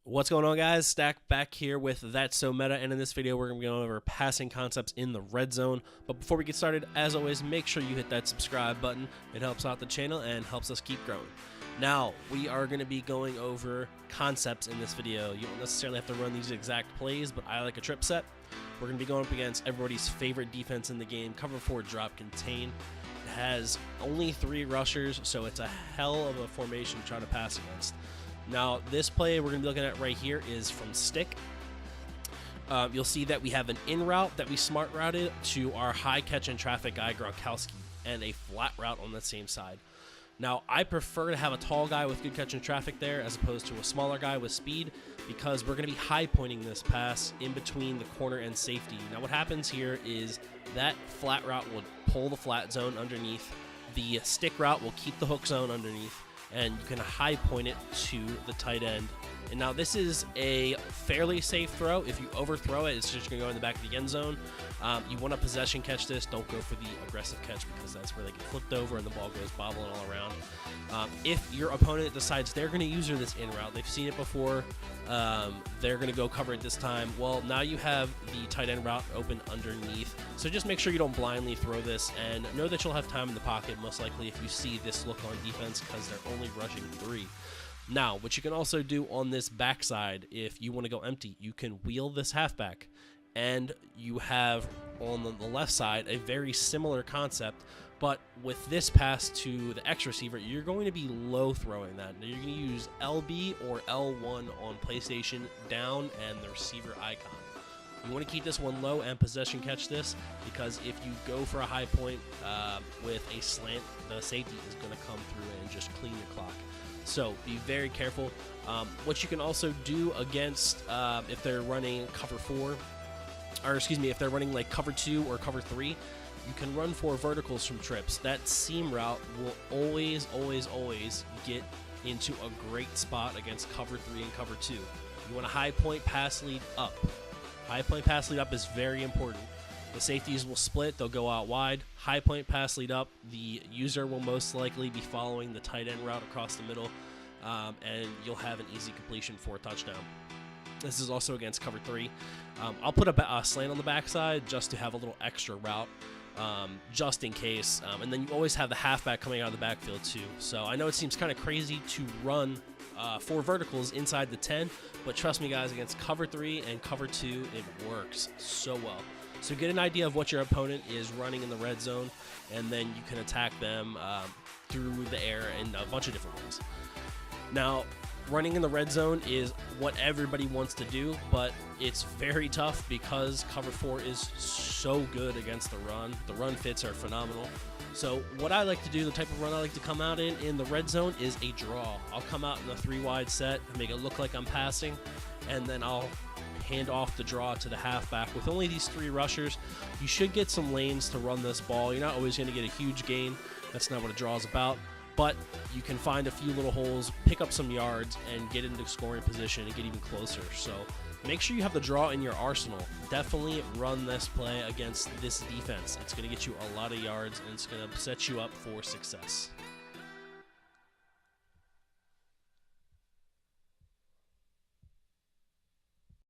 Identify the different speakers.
Speaker 1: What's going on, guys? Stack back here with That's So Meta, and in this video we're going to be going over passing concepts in the red zone. But before we get started, as always, make sure you hit that subscribe button. It helps out the channel and helps us keep growing. Now, we are going to be going over concepts in this video. You don't necessarily have to run these exact plays, but I like a trip set. We're going to be going up against everybody's favorite defense in the game, cover 4, drop, contain. It has only 3 rushers, so it's a hell of a formation to try to pass against. Now, this play we're going to be looking at right here is from stick. You'll see that we have an in route that we smart routed to our high catch and traffic guy, Gronkowski, and a flat route on the same side. Now, I prefer to have a tall guy with good catch and traffic there as opposed to a smaller guy with speed because we're going to be high pointing this pass in between the corner and safety. Now, what happens here is that flat route will pull the flat zone underneath. The stick route will keep the hook zone underneath, and you can high point it to the tight end. And now this is a fairly safe throw. If you overthrow it, it's just going to go in the back of the end zone. You want to possession catch this. Don't go for the aggressive catch because that's where they get flipped over and the ball goes bobbling all around. If your opponent decides they're going to use this in route, they've seen it before, they're going to go cover it this time. Well, now you have the tight end route open underneath. So just make sure you don't blindly throw this and know that you'll have time in the pocket most likely if you see this look on defense because they're only rushing 3. Now, what you can also do on this backside, if you want to go empty, you can wheel this halfback, and you have on the left side a very similar concept, but with this pass to the X receiver, you're going to be low throwing that. Now, you're going to use LB or L1 on PlayStation down and the receiver icon. You want to keep this one low and possession catch this because if you go for a high point with a slant, the safety is going to come through and just clean your clock. So be very careful. What you can also do against if they're running cover 4, or excuse me, if they're running like cover 2 or cover 3, you can run 4 verticals from trips. That seam route will always get into a great spot against cover 3 and cover 2. You want a high point pass lead up. High point pass lead up is very important. The safeties will split, they'll go out wide. High point pass lead up, the user will most likely be following the tight end route across the middle, and you'll have an easy completion for a touchdown. This is also against cover 3. I'll put a slant on the backside just to have a little extra route, just in case. And then you always have the halfback coming out of the backfield too. So I know it seems kind of crazy to run 4 verticals inside the 10, but trust me guys, against cover 3 and cover 2, it works so well. So get an idea of what your opponent is running in the red zone, and then you can attack them through the air in a bunch of different ways. Now, running in the red zone is what everybody wants to do, but it's very tough because cover 4 is so good against the run. The run fits are phenomenal. So what I like to do, the type of run I like to come out in the red zone is a draw. I'll come out in a 3-wide set and make it look like I'm passing, and then I'll hand off the draw to the halfback. With only these 3 rushers, you should get some lanes to run this ball. You're not always going to get a huge gain. That's not what a draw is about. But you can find a few little holes, pick up some yards, and get into scoring position and get even closer. So make sure you have the draw in your arsenal. Definitely run this play against this defense. It's going to get you a lot of yards, and it's going to set you up for success.